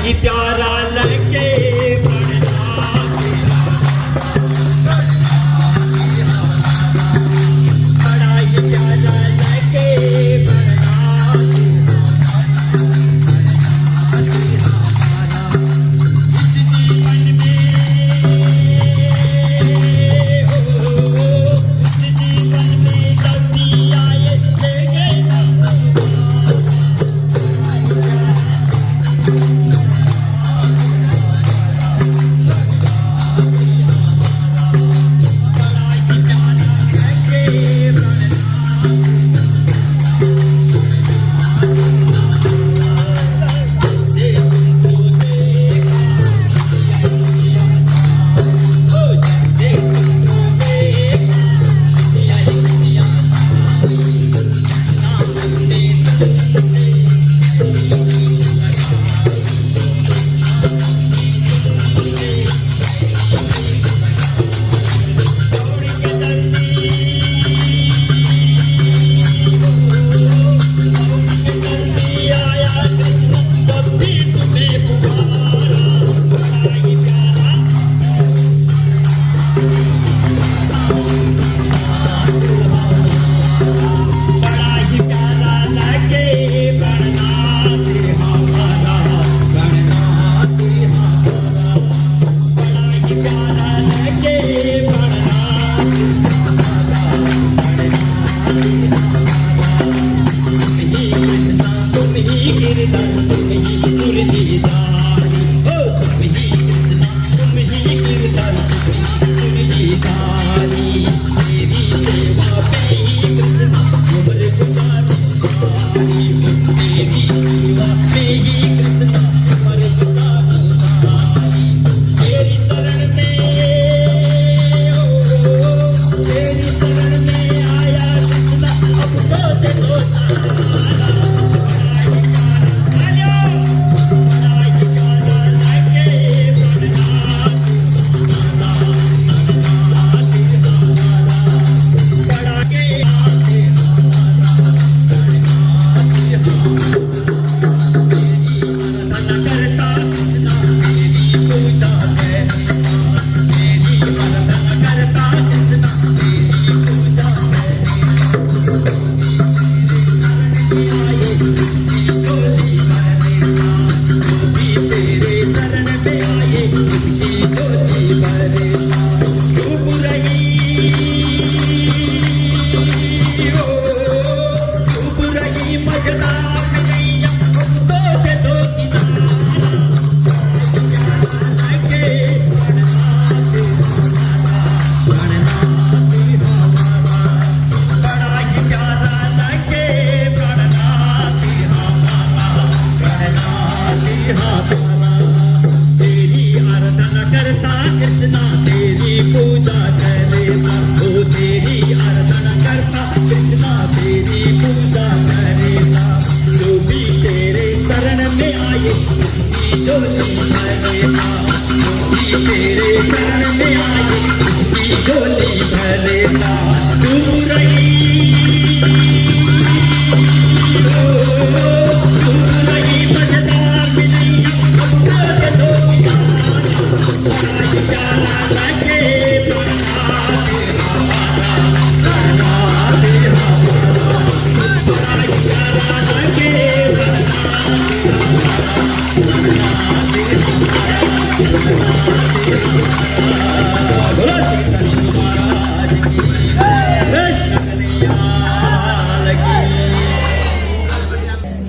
ही प्यारा लगे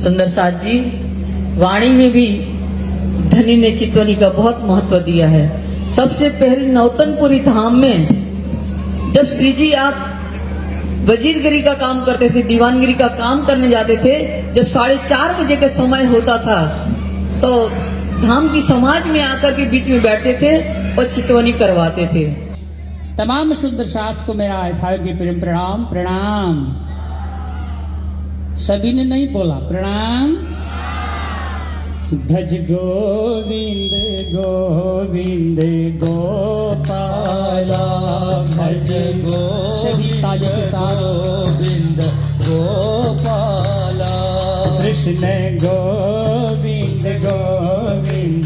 सुंदर साथ जी, वाणी में भी धनी ने चितवनी का बहुत महत्व दिया है। सबसे पहले नौतनपुरी धाम में जब श्री जी आप वजीरगिरी का काम करते थे, दीवानगिरी का काम करने जाते थे, जब 4:30 बजे का समय होता था तो धाम की समाज में आकर के बीच में बैठते थे और चितवनी करवाते थे। तमाम सुंदर साथ को मेरा यथायोग्य प्रेम प्रणाम। प्रणाम सभी ने नहीं बोला प्रणाम। भज गोविंद गोविंद गोपाला, भज गो सभी ताज के साथ गोविंद गोपाला। कृष्ण गोविंद गोविंद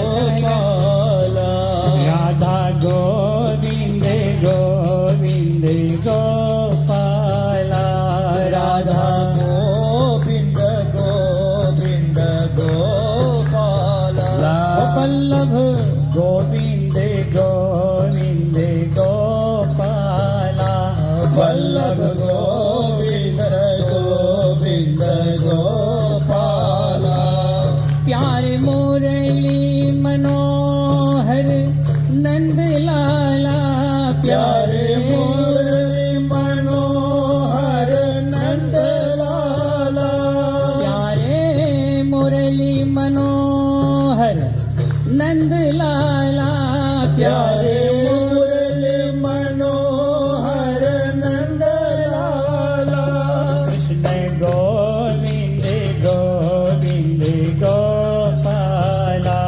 गोपाला राधा गोविंद गोविंद गोपाला राधा गोविंद गोविंद गोपाला वल्लभ गोविंद गोविंद गोपाला वल्लभ गोविंद गोविंद गोपाला प्यारे मुरली मनोहर नंद लाला प्यारे मुरली मनोहर नंद लाला प्यारे मुरली मनोहर नंद लाला प्यारे मुरली मनोहर नंद लाला कृष्ण गोविंद गोविंद गोपाला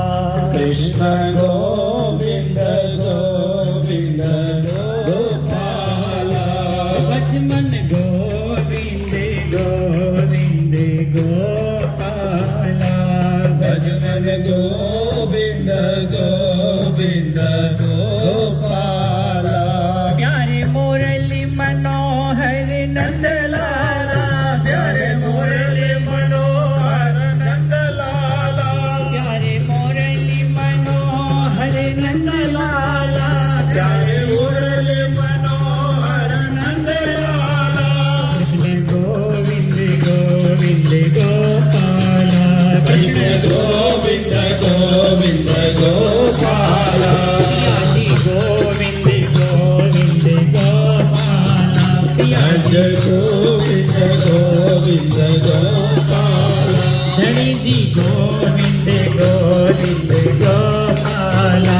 कृष्ण गोविंद गोविंद गोपाला लक्ष्मण गोविंद गोविंद गोपाला भजन गोविंद गोविंद गोपाला प्यारे मुरली मनोहर नंद लाला प्यारे मुरली मनोहर नंद लाला प्यारे मुरली मनोहर नंद लाला प्यारे मुरली मनोहर नंद लाला कृष्ण गोविंद गोविंद गोपाला कृष्ण गोविंद गोविंद गोपाला प्रियाजी गोविंद गोविंद गोपाला जय गोविंद गोविंद गोपाला धनी जी गोविंद गोविंद गोपाला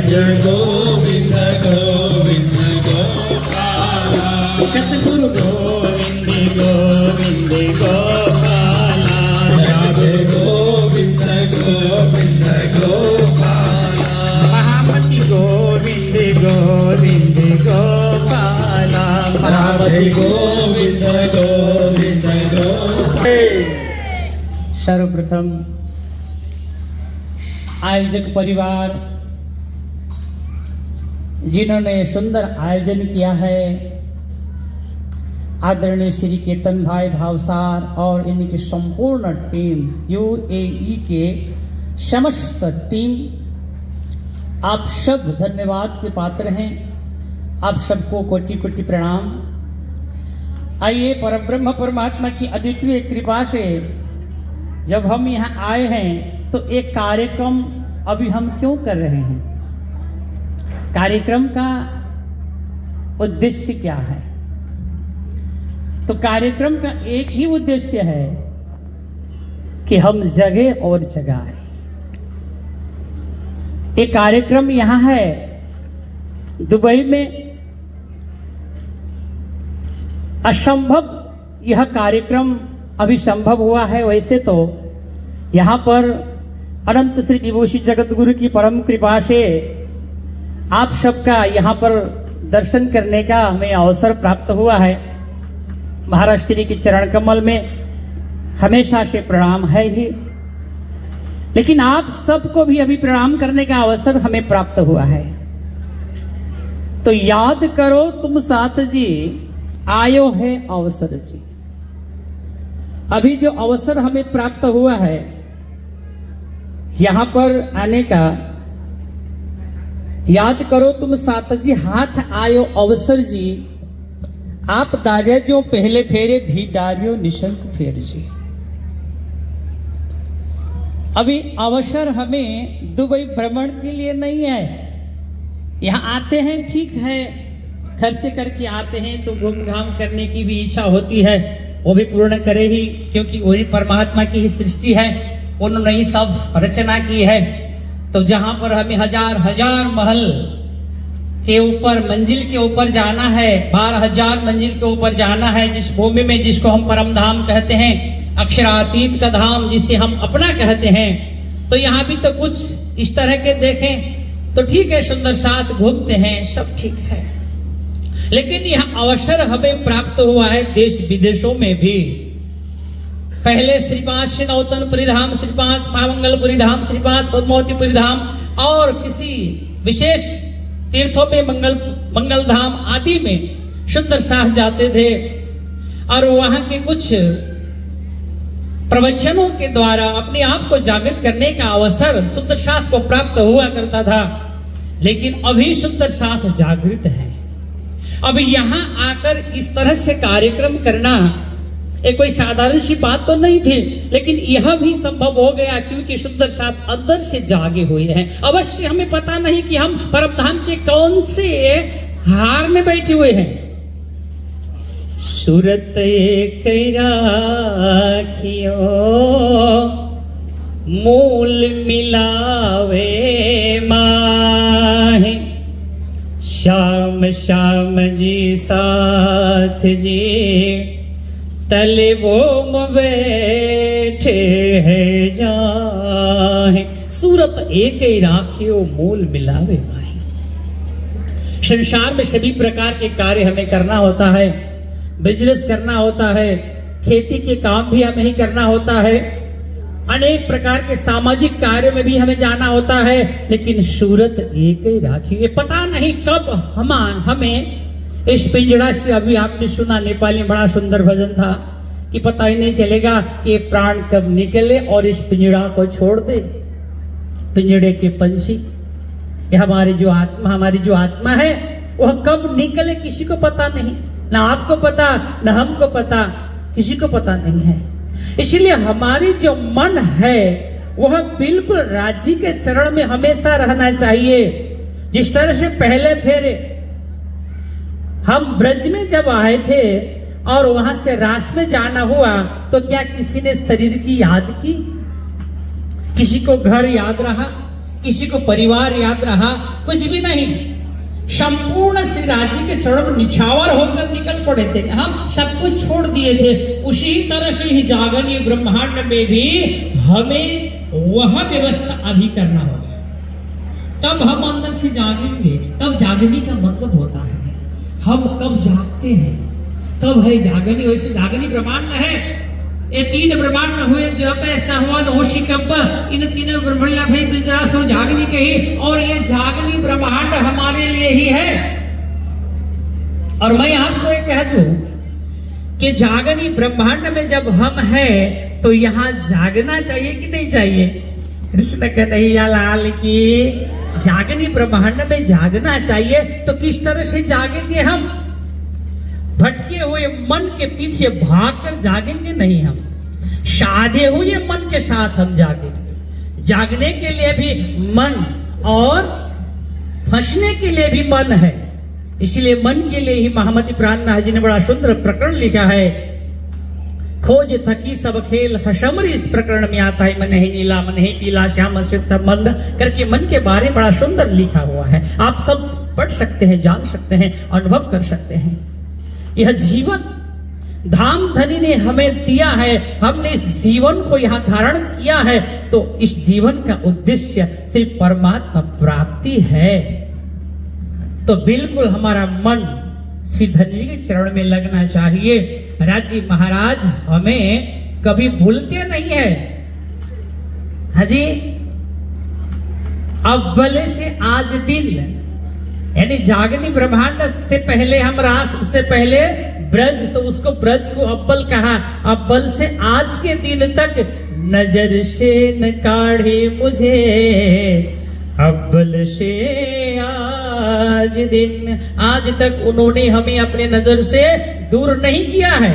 जय गोविंद गोविंद गोपाला सतगुरु गोविंद गोविंद गोपाला जय गोविंद गोविंद गोपाला महामति गोविंद गोविंद गोपाला राधे गोविंद गोविंद गोपाला सर्वप्रथम आयोजक परिवार जिन्होंने सुंदर आयोजन किया है, आदरणीय श्री केतन भाई भावसार और इनकी संपूर्ण टीम, यूएई के समस्त टीम, आप सब धन्यवाद के पात्र हैं। आप सबको कोटि कोटि प्रणाम। आइए परब्रह्म परमात्मा की अद्वितीय कृपा से जब हम यहाँ आए हैं तो एक कार्यक्रम अभी हम क्यों कर रहे हैं, कार्यक्रम का उद्देश्य क्या है? तो कार्यक्रम का एक ही उद्देश्य है कि हम जगे और जगाए। एक कार्यक्रम यहाँ है दुबई में, असंभव यह कार्यक्रम अभी संभव हुआ है। वैसे तो यहाँ पर अनंत श्री विभूषी जगत गुरु की परम कृपा से आप सबका यहाँ पर दर्शन करने का हमें अवसर प्राप्त हुआ है। महाराष्ट्र के चरण कमल में हमेशा से प्रणाम है ही, लेकिन आप सबको भी अभी प्रणाम करने का अवसर हमें प्राप्त हुआ है। तो याद करो तुम साथ जी, आयो है अवसर जी। अभी जो अवसर हमें प्राप्त हुआ है यहां पर आने का, याद करो तुम साथ जी, हाथ आयो अवसर जी। आप डारिया जो पहले फेरे भी डारियो निशंक फेर जी। अभी अवसर हमें दुबई भ्रमण के लिए नहीं है। यहाँ आते हैं ठीक है, खर्च करके आते हैं तो घूम घाम करने की भी इच्छा होती है, वो भी पूर्ण करे ही, क्योंकि वही परमात्मा की ही सृष्टि है, उन्होंने ही सब रचना की है। तो जहां पर हमें हजार हजार महल के ऊपर, मंजिल के ऊपर जाना है, 12,000 मंजिल के ऊपर जाना है, जिस भूमि में जिसको हम परम धाम कहते हैं, अक्षरातीत का धाम जिसे हम अपना कहते हैं, तो यहाँ भी तो कुछ इस तरह के देखें तो ठीक है, सुंदर साथ घूमते हैं, सब ठीक है। लेकिन यह अवसर हमें प्राप्त हुआ है देश विदेशों में भी। पहले श्रीपाद श्री नौतनपुरी धाम, श्रीपाद महामंगलपुरी धाम, श्रीपाद पद्मावतीपुरी धाम और किसी विशेष तीर्थों में मंगल धाम आदि में सुंदर शाह जाते थे और वहां के कुछ प्रवचनों के द्वारा अपने आप को जागृत करने का अवसर सुंदर साथ को प्राप्त हुआ करता था। लेकिन अभी सुंदर साथ जागृत है। अब यहाँ आकर इस तरह से कार्यक्रम करना ये कोई साधारण सी बात तो नहीं थी, लेकिन यह भी संभव हो गया क्योंकि सुंदर साथ अंदर से जागे हुए हैं। अवश्य हमें पता नहीं कि हम परम धाम के कौन से हार में बैठे हुए हैं। सूरत राखियो मूल मिलावे माहे, श्याम श्याम जी साथ जी तले वो बैठे है जाहे। सूरत एक ही राखियो मूल मिलावे माहे। संसार में सभी प्रकार के कार्य हमें करना होता है, बिजनेस करना होता है, खेती के काम भी हमें ही करना होता है, अनेक प्रकार के सामाजिक कार्यों में भी हमें जाना होता है, लेकिन सूरत एक ही राखी। ये पता नहीं कब हमें इस पिंजड़ा से, अभी आपने सुना नेपाली में बड़ा सुंदर भजन था कि पता ही नहीं चलेगा कि प्राण कब निकले और इस पिंजड़ा को छोड़ दे। पिंजड़े के पंछी, ये हमारी जो आत्मा है वह कब निकले किसी को पता नहीं, ना आपको पता ना हमको पता, किसी को पता नहीं है। इसलिए हमारी जो मन है वह बिल्कुल राजी के चरण में हमेशा रहना चाहिए। जिस तरह से पहले फेरे हम ब्रज में जब आए थे और वहां से रास में जाना हुआ तो क्या किसी ने शरीर की याद की? किसी को घर याद रहा, किसी को परिवार याद रहा? कुछ भी नहीं। संपूर्ण श्री राज्य के चरण में निछावर होकर निकल पड़े थे। हम सब कुछ छोड़ दिए थे। उसी तरह से ही जागरणीय ब्रह्मांड में भी हमें वह व्यवस्था अभी करना होगा, तब हम अंदर से जागेंगे। तब जागने का मतलब होता है हम कब जागते हैं, तब है जागनी। वैसे जागनी ब्रह्मांड है, ये तीन ब्रह्मांड हुए, जब ऐसा हुआ न हो शिकब, इन तीनों ब्रह्मांड भाई विश्वास हो जागनी कही, और ये जागनी ब्रह्मांड हमारे लिए ही है। और मैं आपको ये कह दूं कि जागनी ब्रह्मांड में जब हम हैं तो यहाँ जागना चाहिए कि नहीं चाहिए? कृष्ण कन्हैया लाल की। जागनी ब्रह्मांड में जागना चाहिए। तो किस तरह से जागेंगे हम? भटके हुए मन के पीछे भागकर जागेंगे नहीं, हम साधे हुए मन के साथ हम जागेंगे। जागने के लिए भी मन और फंसने के लिए भी मन है। इसलिए मन के लिए ही महामति प्राणनाथ जी ने बड़ा सुंदर प्रकरण लिखा है। खोज थकी सब खेल हशमर, इस प्रकरण में आता है मन ही नीला मन ही पीला श्याम अश्वित संबंध करके मन के बारे में बड़ा सुंदर लिखा हुआ है। आप सब पढ़ सकते हैं, जान सकते हैं, अनुभव कर सकते हैं। यह जीवन धाम धनी ने हमें दिया है, हमने इस जीवन को यहाँ धारण किया है, तो इस जीवन का उद्देश्य सिर्फ परमात्मा प्राप्ति है। तो बिल्कुल हमारा मन श्री धनी के चरण में लगना चाहिए। राजी महाराज हमें कभी भूलते नहीं है। हाजी, अव्वल से आज दिन, यानी जागनी ब्रह्मांड से पहले हम रास, उससे पहले ब्रज, तो उसको ब्रज को अव्वल कहा। अव्वल से आज के दिन तक नजर से न काढ़े मुझे, अव्वल से आज दिन, आज तक उन्होंने हमें अपने नजर से दूर नहीं किया है।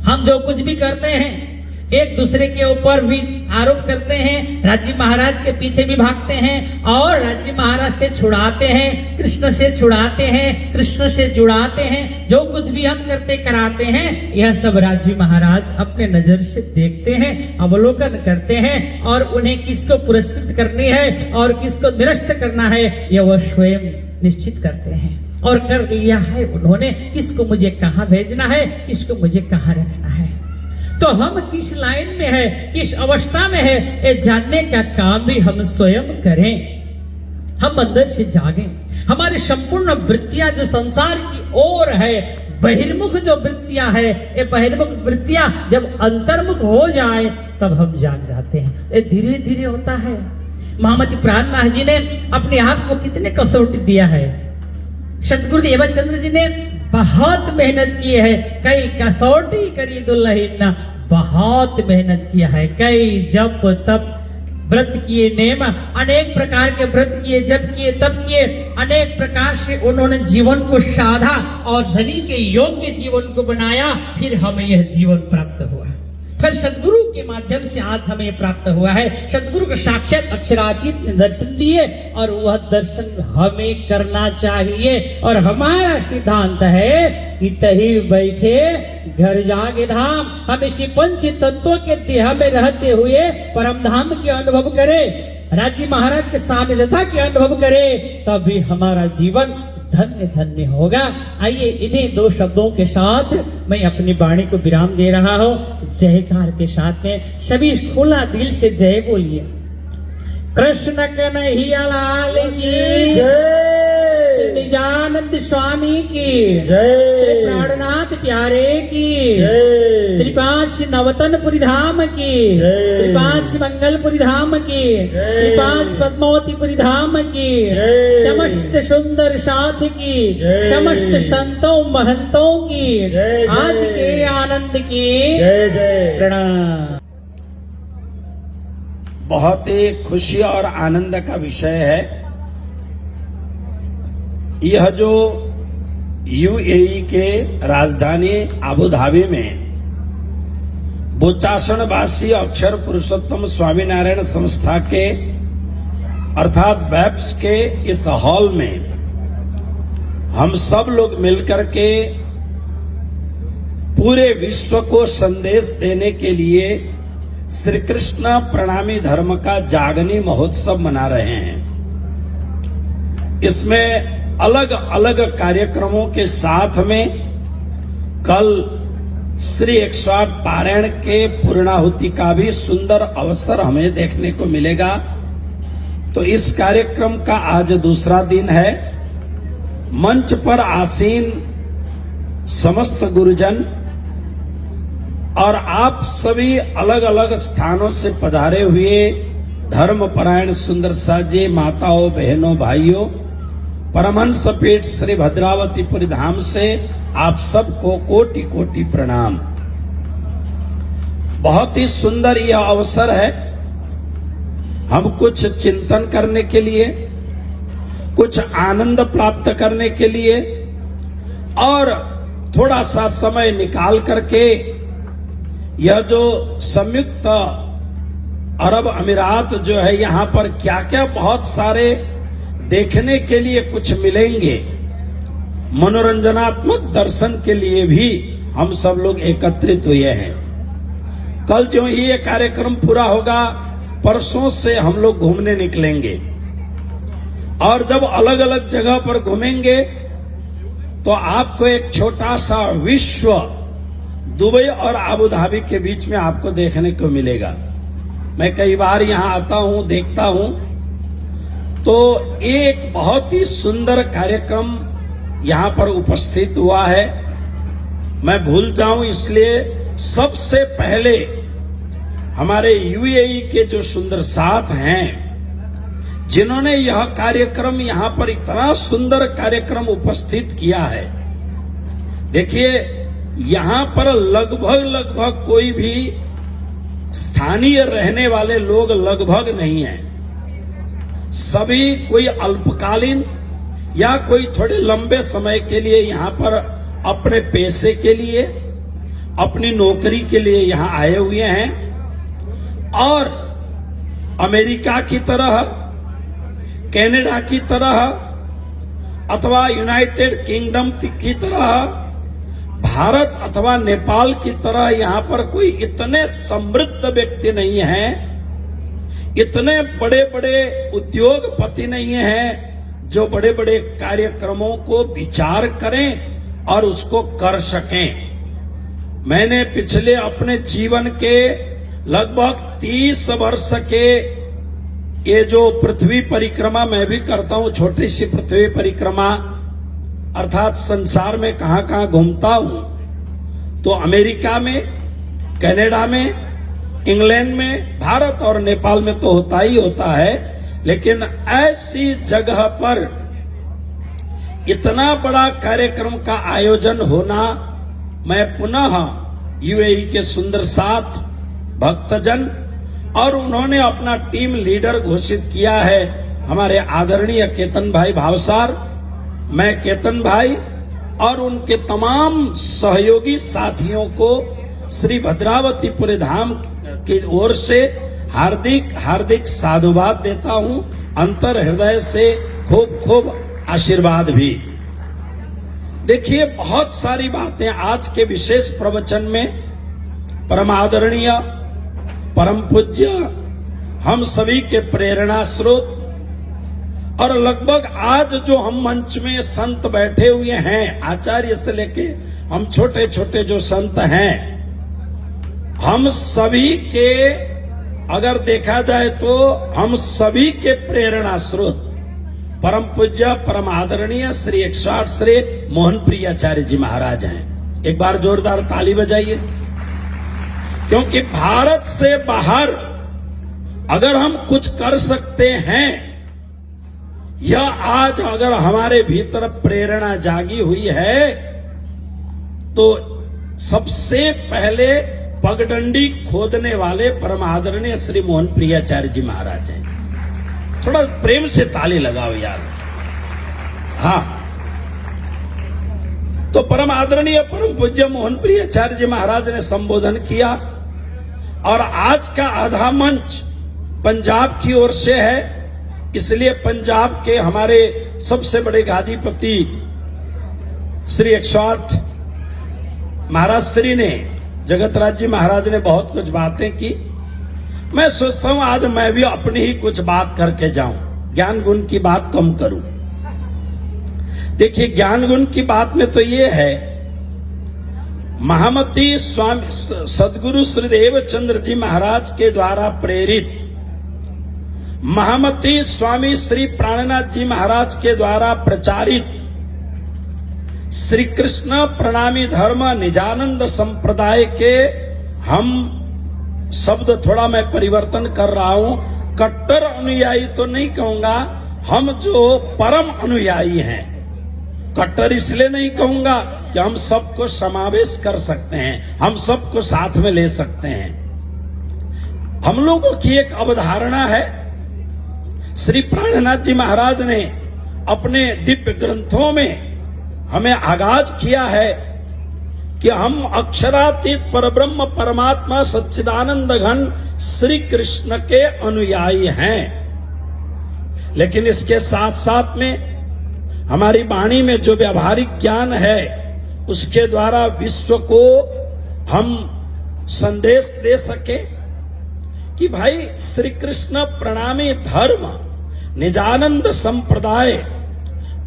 हम जो कुछ भी करते हैं एक दूसरे के ऊपर भी आरोप करते हैं, राज्य महाराज के पीछे भी भागते हैं और राज्य महाराज से छुड़ाते हैं, कृष्ण से छुड़ाते हैं, कृष्ण से जुड़ाते हैं। जो कुछ भी हम करते कराते हैं यह सब राज्य महाराज अपने नजर से देखते हैं, अवलोकन करते हैं, और उन्हें किसको पुरस्कृत करनी है और किसको निरस्त करना है यह वह स्वयं निश्चित करते हैं। और कर लिया है उन्होंने, किसको मुझे कहाँ भेजना है, किसको मुझे कहाँ रखना है। तो हम किस लाइन में है, किस अवस्था में है, ये जानने का काम भी हम स्वयं करें। हम अंदर से जागें। हमारी संपूर्ण वृत्तियां जो संसार की ओर है बहिर्मुख जो वृत्तियां है, ये बहिर्मुख वृत्तियां जब अंतर्मुख हो जाए तब हम जाग जाते हैं। ये धीरे धीरे होता है। महामती प्राणनाथ जी ने अपने आप को कितने कसौटी दिया है। सतगुरु देवचंद्र जी ने बहुत मेहनत की है। कई कसौटी करी दुल्हन, बहुत मेहनत किया है। कई जप तप व्रत किए, नेम अनेक प्रकार के व्रत किए, जप किए, तप किए, अनेक प्रकार से उन्होंने जीवन को साधा और धनी के योग्य जीवन को बनाया। फिर हमें यह जीवन प्राप्त हुआ। फिर सदगुरु के माध्यम से आज हमें प्राप्त हुआ है। सदगुरु को साक्षात अक्षरातीत दर्शन दिए और वह दर्शन हमें करना चाहिए। और हमारा सिद्धांत है कि तही बैठे घर जागे धाम। हम इसी पंच तत्वों के देह में रहते हुए परम धाम के अनुभव करें, राजी महाराज के सानिध्यता के अनुभव करें, तभी हमारा जीवन धन्य धन्य होगा। आइए इन्हीं दो शब्दों के साथ मैं अपनी वाणी को विराम दे रहा हूँ। जयकार के साथ में सभी खुला दिल से जय बोलिए। कृष्ण कन्हैया लाल की जय, निजानंद स्वामी की जय, प्राणनाथ प्यारे की जय, श्री पांच नवतनपुरी धाम की जय, श्री पांच मंगलपुरी धाम की जय, श्री पांच पद्मावतीपुरी धाम की जय, समस्त सुंदर साथ की जय, समस्त संतों महंतों की जय, आज के आनंद की जय जय। प्रणाम। बहुत ही खुशी और आनंद का विषय है। यह जो यूएई के राजधानी अबू धाबी में बोचासनवासी अक्षर पुरुषोत्तम स्वामीनारायण संस्था के अर्थात बैप्स के इस हॉल में हम सब लोग मिलकर के पूरे विश्व को संदेश देने के लिए श्री कृष्ण प्रणामी धर्म का जागनी महोत्सव मना रहे हैं। इसमें अलग अलग कार्यक्रमों के साथ में कल श्री 108 पारायण के पूर्णाहुति का भी सुंदर अवसर हमें देखने को मिलेगा। तो इस कार्यक्रम का आज दूसरा दिन है। मंच पर आसीन समस्त गुरुजन और आप सभी अलग अलग स्थानों से पधारे हुए धर्मपरायण सुंदर साजे माताओं बहनों भाइयों, परमहंस पीठ श्री भद्रावतीपुरी धाम से आप सबको कोटि कोटि प्रणाम। बहुत ही सुंदर यह अवसर है। हम कुछ चिंतन करने के लिए, कुछ आनंद प्राप्त करने के लिए और थोड़ा सा समय निकाल करके यह जो संयुक्त अरब अमीरात जो है, यहाँ पर क्या क्या बहुत सारे देखने के लिए कुछ मिलेंगे, मनोरंजनात्मक दर्शन के लिए भी हम सब लोग एकत्रित हुए हैं। कल जो ही ये कार्यक्रम पूरा होगा, परसों से हम लोग घूमने निकलेंगे और जब अलग अलग जगह पर घूमेंगे तो आपको एक छोटा सा विश्व दुबई और अबू धाबी के बीच में आपको देखने को मिलेगा। मैं कई बार यहाँ आता हूँ, देखता हूँ, तो एक बहुत ही सुंदर कार्यक्रम यहाँ पर उपस्थित हुआ है। मैं भूल जाऊं इसलिए सबसे पहले हमारे यूएई के जो सुंदर साथ हैं, जिन्होंने यह कार्यक्रम यहाँ पर इतना सुंदर कार्यक्रम उपस्थित किया है। देखिए, यहाँ पर लगभग कोई भी स्थानीय रहने वाले लोग लगभग नहीं हैं। सभी कोई अल्पकालीन या कोई थोड़े लंबे समय के लिए यहाँ पर अपने पैसे के लिए, अपनी नौकरी के लिए यहाँ आए हुए हैं और अमेरिका की तरह, कनाडा की तरह अथवा यूनाइटेड किंगडम की तरह, भारत अथवा नेपाल की तरह यहाँ पर कोई इतने समृद्ध व्यक्ति नहीं है, इतने बड़े बड़े उद्योगपति नहीं हैं जो बड़े बड़े कार्यक्रमों को विचार करें और उसको कर सकें। मैंने पिछले अपने जीवन के लगभग 30 वर्ष के ये जो पृथ्वी परिक्रमा मैं भी करता हूं, छोटी सी पृथ्वी परिक्रमा, अर्थात संसार में कहां कहां घूमता हूं, तो अमेरिका में, कनाडा में, इंग्लैंड में, भारत और नेपाल में तो होता ही होता है, लेकिन ऐसी जगह पर इतना बड़ा कार्यक्रम का आयोजन होना, मैं पुनः यूएई के सुंदर साथ भक्तजन और उन्होंने अपना टीम लीडर घोषित किया है, हमारे आदरणीय केतन भाई भावसार, मैं केतन भाई और उनके तमाम सहयोगी साथियों को श्री भद्रावतीपुर धाम की ओर से हार्दिक हार्दिक साधुवाद देता हूं, अंतर हृदय से खूब खूब आशीर्वाद भी। देखिए, बहुत सारी बातें आज के विशेष प्रवचन में परम आदरणीय, परम पूज्य, हम सभी के प्रेरणा स्रोत और लगभग आज जो हम मंच में संत बैठे हुए हैं, आचार्य से लेके हम छोटे छोटे जो संत हैं, हम सभी के अगर देखा जाए तो हम सभी के प्रेरणा स्रोत परम पूज्य, परम आदरणीय श्री 108 श्री मोहन प्रिय आचार्य जी महाराज हैं। एक बार जोरदार ताली बजाइए, क्योंकि भारत से बाहर अगर हम कुछ कर सकते हैं, या आज अगर हमारे भीतर प्रेरणा जागी हुई है, तो सबसे पहले पगडंडी खोदने वाले परम आदरणीय श्री मोहन प्रिय आचार्य जी महाराज हैं। थोड़ा प्रेम से ताली लगाओ यार। हाँ, तो परम आदरणीय परम पूज्य मोहन प्रिय आचार्य जी महाराज ने संबोधन किया और आज का आधा मंच पंजाब की ओर से है, इसलिए पंजाब के हमारे सबसे बड़े गादीपति श्री 108 महाराज श्री ने, जगतराज जी महाराज ने बहुत कुछ बातें की। मैं सोचता हूं आज मैं भी अपनी ही कुछ बात करके जाऊं, ज्ञान गुण की बात कम करूं। देखिए, ज्ञान गुण की बात में तो ये है, महामती स्वामी सदगुरु श्री देवचंद्र जी महाराज के द्वारा प्रेरित, महामती स्वामी श्री प्राणनाथ जी महाराज के द्वारा प्रचारित श्री कृष्ण प्रणामी धर्म निजानंद संप्रदाय के, हम शब्द थोड़ा मैं परिवर्तन कर रहा हूं, कट्टर अनुयायी तो नहीं कहूंगा, हम जो परम अनुयायी हैं, कट्टर इसलिए नहीं कहूंगा कि हम सबको समावेश कर सकते हैं, हम सबको साथ में ले सकते हैं। हम लोगों की एक अवधारणा है, श्री प्राणनाथ जी महाराज ने अपने दिव्य ग्रंथों में हमें आगाज किया है कि हम अक्षरातीत परब्रह्म परमात्मा सच्चिदानंद घन श्री कृष्ण के अनुयायी हैं। लेकिन इसके साथ साथ में हमारी वाणी में जो व्यावहारिक ज्ञान है, उसके द्वारा विश्व को हम संदेश दे सके कि भाई श्री कृष्ण प्रणामी धर्म निजानंद संप्रदाय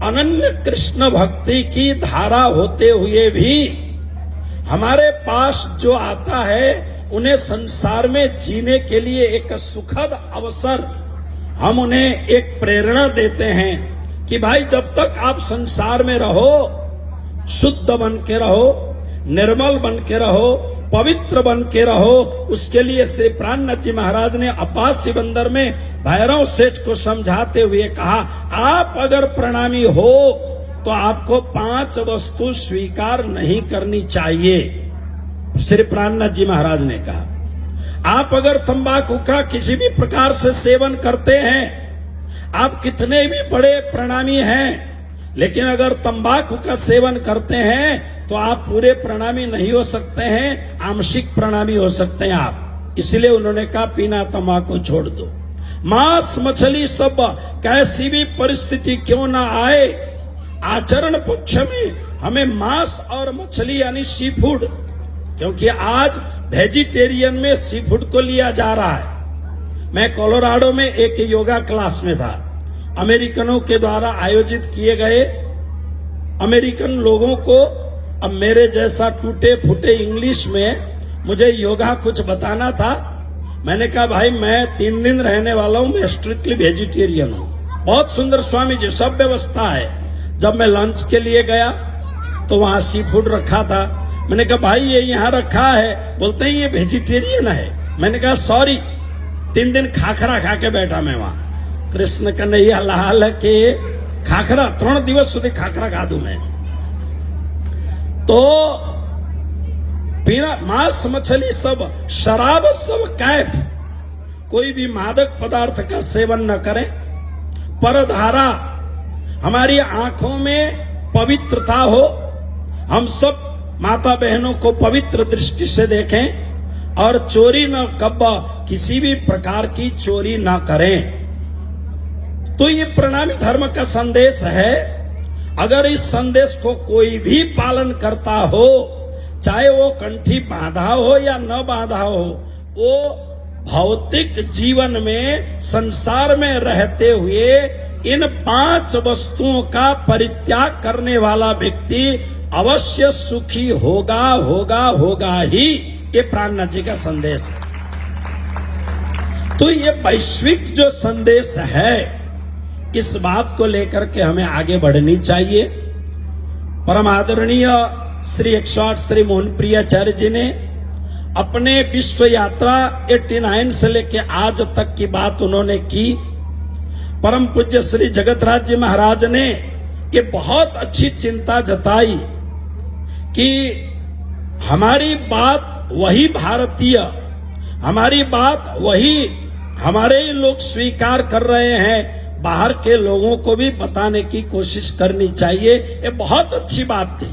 अनन्य कृष्ण भक्ति की धारा होते हुए भी हमारे पास जो आता है, उन्हें संसार में जीने के लिए एक सुखद अवसर, हम उन्हें एक प्रेरणा देते हैं कि भाई जब तक आप संसार में रहो, शुद्ध बन के रहो, निर्मल बन के रहो, पवित्र बन के रहो, उसके लिए श्री प्राणनाथ जी महाराज ने अब्बासी बंदर में भैरव सेठ को समझाते हुए कहा, आप अगर प्रणामी हो तो आपको 5 वस्तु स्वीकार नहीं करनी चाहिए। श्री प्राणनाथ जी महाराज ने कहा, आप अगर तंबाकू का किसी भी प्रकार से सेवन करते हैं, आप कितने भी बड़े प्रणामी हैं, लेकिन अगर तंबाकू का सेवन करते हैं तो आप पूरे प्रणामी नहीं हो सकते हैं, आंशिक प्रणामी हो सकते हैं आप। इसलिए उन्होंने कहा पीना तंबाकू छोड़ दो। मांस मछली सब कैसी भी परिस्थिति क्यों ना आए, आचरण पक्ष में हमें मांस और मछली यानी सी फूड, क्योंकि आज वेजिटेरियन में सी फूड को लिया जा रहा है। मैं कोलोराडो में एक योगा क्लास में था, अमेरिकनों के द्वारा आयोजित किए गए। अमेरिकन लोगों को, अब मेरे जैसा टूटे फूटे इंग्लिश में मुझे योगा कुछ बताना था। मैंने कहा भाई मैं 3 दिन रहने वाला हूं, मैं स्ट्रिक्टली वेजिटेरियन हूं। बहुत सुंदर स्वामी जी, सब व्यवस्था है, जब मैं लंच के लिए गया तो वहां सी फूड रखा था। मैंने कहा भाई ये यहाँ रखा है, बोलते हैं ये वेजिटेरियन है। मैंने कहा सॉरी, 3 दिन खाखरा खा के बैठा मैं वहां। कृष्ण कन्हैया लाल के खाखरा 3 દિવસ સુધી खाखरा खा दूं मैं। तो पीना मांस मछली सब, शराब सब कैफ, कोई भी मादक पदार्थ का सेवन न करें। परधारा, हमारी आंखों में पवित्रता हो, हम सब माता बहनों को पवित्र दृष्टि से देखें और चोरी न किसी भी प्रकार की चोरी न करें। तो ये प्रणामी धर्म का संदेश है। अगर इस संदेश को कोई भी पालन करता हो, चाहे वो कंठी बांधा हो या न बांधा हो, वो भौतिक जीवन में संसार में रहते हुए इन 5 वस्तुओं का परित्याग करने वाला व्यक्ति अवश्य सुखी होगा, होगा, होगा ही। ये प्राणनाथ जी का संदेश है। तो ये वैश्विक जो संदेश है, इस बात को लेकर के हमें आगे बढ़नी चाहिए। परम आदरणीय श्री 108 श्री मोहन प्रिय आचार्य जी ने अपने विश्व यात्रा 89 से लेके आज तक की बात उन्होंने की। परम पूज्य श्री जगतराज जी महाराज ने ये बहुत अच्छी चिंता जताई कि हमारी बात वही भारतीय, हमारी बात वही हमारे ही लोग स्वीकार कर रहे हैं, बाहर के लोगों को भी बताने की कोशिश करनी चाहिए। ये बहुत अच्छी बात थी।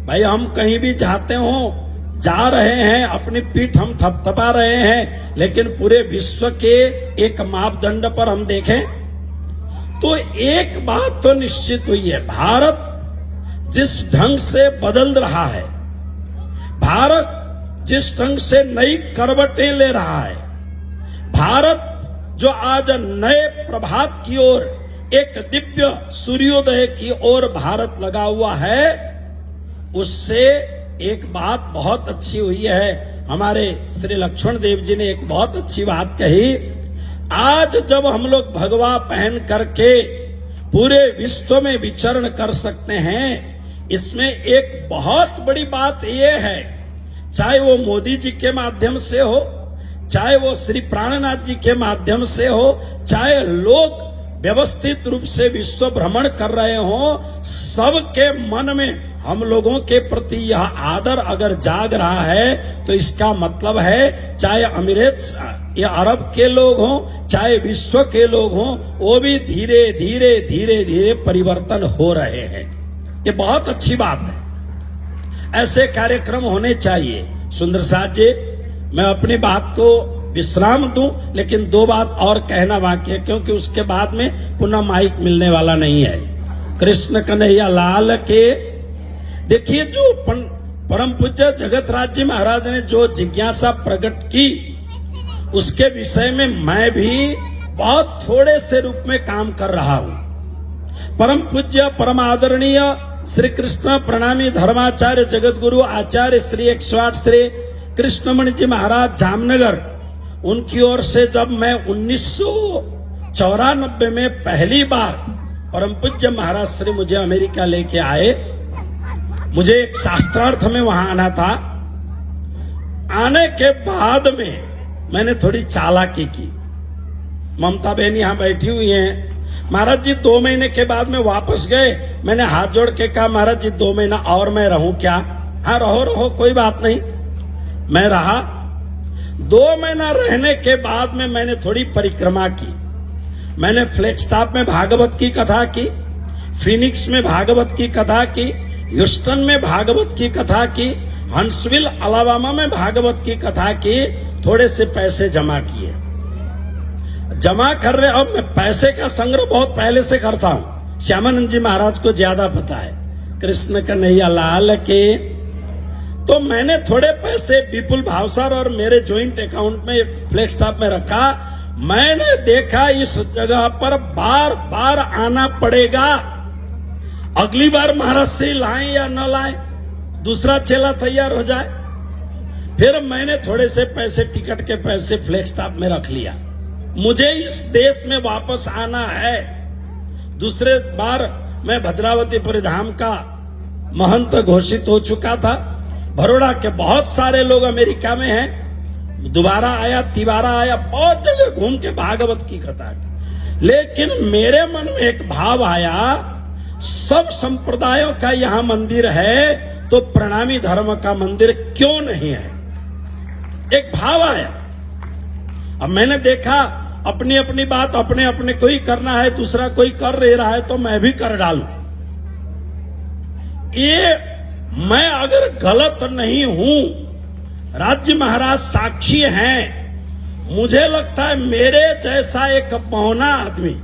भाई हम कहीं भी जाते हो, जा रहे हैं, अपनी पीठ हम थपथपा रहे हैं, लेकिन पूरे विश्व के एक मापदंड पर हम देखें तो एक बात तो निश्चित हुई है, भारत जिस ढंग से बदल रहा है, भारत जिस ढंग से नई करवटें ले रहा है, भारत जो आज नए प्रभात की ओर, एक दिव्य सूर्योदय की ओर भारत लगा हुआ है, उससे एक बात बहुत अच्छी हुई है। हमारे श्री लक्ष्मण देव जी ने एक बहुत अच्छी बात कही। आज जब हम लोग भगवा पहन करके पूरे विश्व में विचरण कर सकते हैं, इसमें एक बहुत बड़ी बात यह है, चाहे वो मोदी जी के माध्यम से हो, चाहे वो श्री प्राणनाथ जी के माध्यम से हो, चाहे लोग व्यवस्थित रूप से विश्व भ्रमण कर रहे हो, सबके मन में हम लोगों के प्रति यह आदर अगर जाग रहा है, तो इसका मतलब है चाहे अमीरात या अरब के लोग हों, चाहे विश्व के लोग हों, वो भी धीरे धीरे धीरे धीरे परिवर्तन हो रहे हैं। ये बहुत अच्छी बात है। ऐसे कार्यक्रम होने चाहिए। सुंदर साथ जी, मैं अपनी बात को विश्राम दूं, लेकिन 2 बात और कहना बाकी है, क्योंकि उसके बाद में पुनः माइक मिलने वाला नहीं है। कृष्ण कन्हैया लाल के देखिए, जो परम पूज्य जगतराज जी महाराज ने जो जिज्ञासा प्रकट की, उसके विषय में मैं भी बहुत थोड़े से रूप में काम कर रहा हूं। परम पूज्य परम आदरणीय श्री कृष्ण प्रणामी धर्माचार्य जगत गुरु आचार्य श्री 108 श्री कृष्णमणि जी महाराज जामनगर, उनकी ओर से जब मैं 1994 में पहली बार परम पूज्य महाराज श्री मुझे अमेरिका लेके आए, मुझे एक शास्त्रार्थ में वहां आना था। आने के बाद में मैंने थोड़ी चालाकी की। ममता बहन यहां बैठी हुई हैं। महाराज जी 2 महीने के बाद में वापस गए। मैंने हाथ जोड़ के कहा, महाराज जी 2 महीना और मैं रहूं क्या? हाँ रहो, कोई बात नहीं। मैं रहा। 2 महीना रहने के बाद में मैंने थोड़ी परिक्रमा की। मैंने फ्लैगस्टाफ में भागवत की कथा की, फिनिक्स में भागवत की कथा की, ह्यूस्टन में भागवत की कथा की, हंसविल अलाबामा में भागवत की कथा की। थोड़े से पैसे जमा किए। जमा कर रहे, अब मैं पैसे का संग्रह बहुत पहले से करता हूं, श्यामानंद जी महाराज को ज्यादा पता है, कृष्ण कन्हैया लाल के। तो मैंने थोड़े पैसे विपुल भावसार और मेरे ज्वाइंट अकाउंट में फ्लैगस्टाफ में रखा। मैंने देखा इस जगह पर बार बार आना पड़ेगा। अगली बार महाराज श्री लाएं या न लाएं, दूसरा चेला तैयार हो जाए। फिर मैंने थोड़े से पैसे, टिकट के पैसे फ्लैगस्टाफ में रख लिया। मुझे इस देश में वापस आना है। दूसरे बार मैं भद्रावतीपुर धाम का महंत घोषित हो चुका था। बड़ौदा के बहुत सारे लोग अमेरिका में हैं, दोबारा आया, तिबारा आया, बहुत जगह घूम के भागवत की कथा की। लेकिन मेरे मन में एक भाव आया, सब संप्रदायों का यहाँ मंदिर है तो प्रणामी धर्म का मंदिर क्यों नहीं है? एक भाव आया। अब मैंने देखा अपनी अपनी बात अपने अपने को ही करना है, दूसरा कोई कर ले रहा है तो मैं भी कर डालूं। ये मैं अगर गलत नहीं हूं, राज्य महाराज साक्षी हैं, मुझे लगता है मेरे जैसा एक बौना आदमी,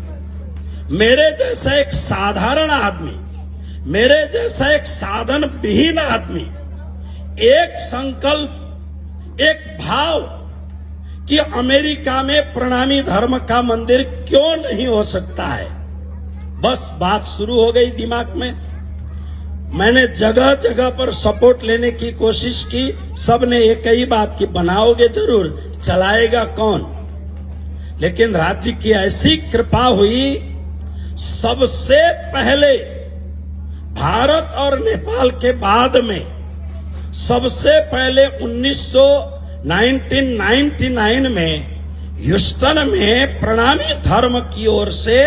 मेरे जैसा एक साधारण आदमी, मेरे जैसा एक साधन विहीन आदमी, एक संकल्प, एक भाव कि अमेरिका में प्रणामी धर्म का मंदिर क्यों नहीं हो सकता है, बस बात शुरू हो गई दिमाग में। मैंने जगह जगह पर सपोर्ट लेने की कोशिश की, सबने एक ही बात की, बनाओगे जरूर, चलाएगा कौन? लेकिन राज्य की ऐसी कृपा हुई, सबसे पहले भारत और नेपाल के बाद में सबसे पहले 1999 में ह्यूस्टन में प्रणामी धर्म की ओर से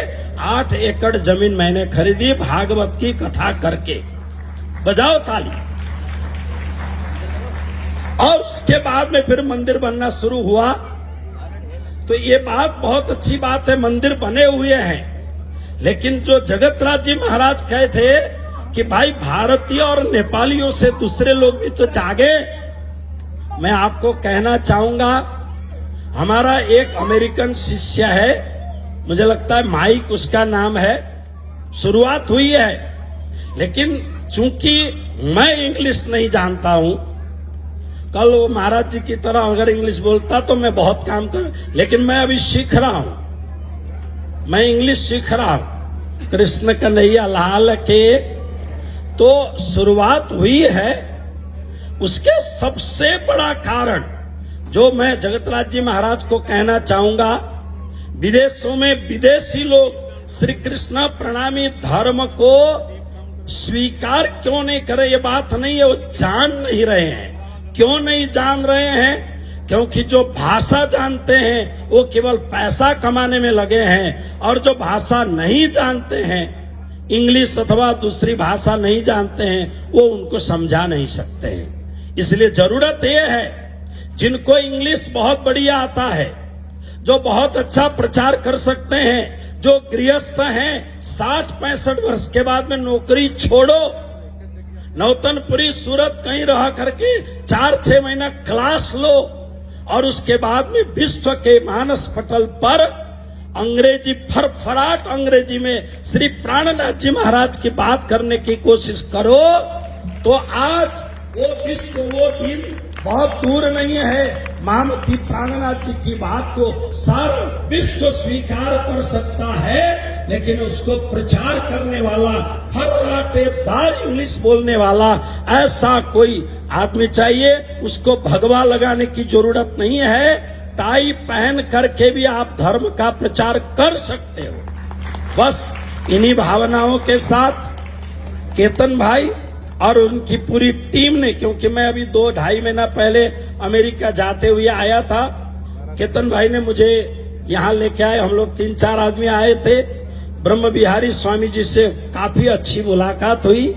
8 एकड़ जमीन मैंने खरीदी भागवत की कथा करके। बजाओ ताली। और उसके बाद में फिर मंदिर बनना शुरू हुआ। तो ये बात बहुत अच्छी बात है, मंदिर बने हुए हैं। लेकिन जो जगतराज जी महाराज कहे थे कि भाई भारतीय और नेपालियों से दूसरे लोग भी तो जागे, मैं आपको कहना चाहूंगा, हमारा एक अमेरिकन शिष्य है, मुझे लगता है माइक उसका नाम है, शुरुआत हुई है, लेकिन चूंकि मैं इंग्लिश नहीं जानता हूं, कल वो महाराज जी की तरह अगर इंग्लिश बोलता तो मैं बहुत काम कर, लेकिन मैं अभी सीख रहा हूं, मैं इंग्लिश सीख रहा हूं। कृष्ण कन्हैया लाल के तो शुरुआत हुई है। उसके सबसे बड़ा कारण जो मैं जगतराज जी महाराज को कहना चाहूंगा, विदेशों में विदेशी लोग श्री कृष्ण प्रणामी धर्म को स्वीकार क्यों नहीं करे, ये बात नहीं है, वो जान नहीं रहे हैं। क्यों नहीं जान रहे हैं? क्योंकि जो भाषा जानते हैं वो केवल पैसा कमाने में लगे हैं, और जो भाषा नहीं जानते हैं, इंग्लिश अथवा दूसरी भाषा नहीं जानते हैं, वो उनको समझा नहीं सकते हैं। इसलिए जरूरत यह है, जिनको इंग्लिश बहुत बढ़िया आता है, जो बहुत अच्छा प्रचार कर सकते हैं, जो गृहस्थ हैं, 60-65 वर्ष के बाद में नौकरी छोड़ो, नौतनपुरी सूरत कहीं रह करके 4-6 महीना क्लास लो, और उसके बाद में विश्व के मानस पटल पर अंग्रेजी फरफराट अंग्रेजी में श्री प्राणनाथ जी महाराज की बात करने की कोशिश करो, तो आज वो विश्व, वो दिन बहुत दूर नहीं है, महामती प्राणनाथ जी की बात को सारा विश्व स्वीकार कर सकता है। लेकिन उसको प्रचार करने वाला, फर्राटेदार इंग्लिश बोलने वाला ऐसा कोई आदमी चाहिए। उसको भगवा लगाने की जरूरत नहीं है, टाई पहन करके भी आप धर्म का प्रचार कर सकते हो। बस इन्हीं भावनाओं के साथ केतन भाई और उनकी पूरी टीम ने, क्योंकि मैं अभी 2-2.5 महीना पहले अमेरिका जाते हुए आया था, केतन भाई ने मुझे यहाँ लेके आए, हम लोग 3-4 आदमी आए थे। ब्रह्म बिहारी स्वामी जी से काफी अच्छी मुलाकात हुई,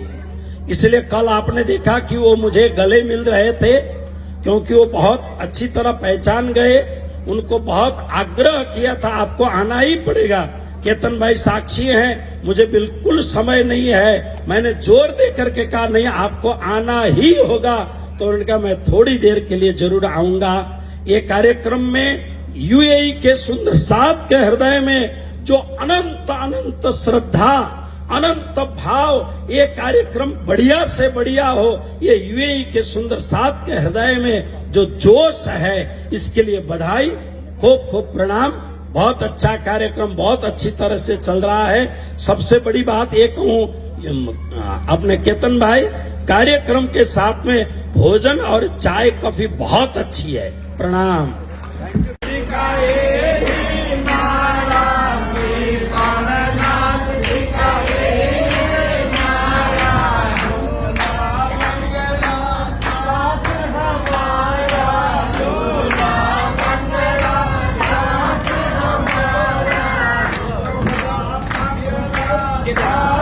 इसलिए कल आपने देखा कि वो मुझे गले मिल रहे थे, क्योंकि वो बहुत अच्छी तरह पहचान गए। उनको बहुत आग्रह किया था, आपको आना ही पड़ेगा। केतन भाई साक्षी हैं, मुझे बिल्कुल समय नहीं है, मैंने जोर दे करके कहा नहीं आपको आना ही होगा। तो उन्होंने कहा मैं थोड़ी देर के लिए जरूर आऊंगा। ये कार्यक्रम में यूएई के सुंदर सात के हृदय में जो अनंत अनंत श्रद्धा, अनंत भाव, ये कार्यक्रम बढ़िया से बढ़िया हो, ये यूएई के सुंदर सात के हृदय में जो जोश है, इसके लिए बधाई, खूब खूब प्रणाम। बहुत अच्छा कार्यक्रम बहुत अच्छी तरह से चल रहा है। सबसे बड़ी बात ये कहूं अपने केतन भाई, कार्यक्रम के साथ में भोजन और चाय कॉफी बहुत अच्छी है। प्रणाम। गोविंदा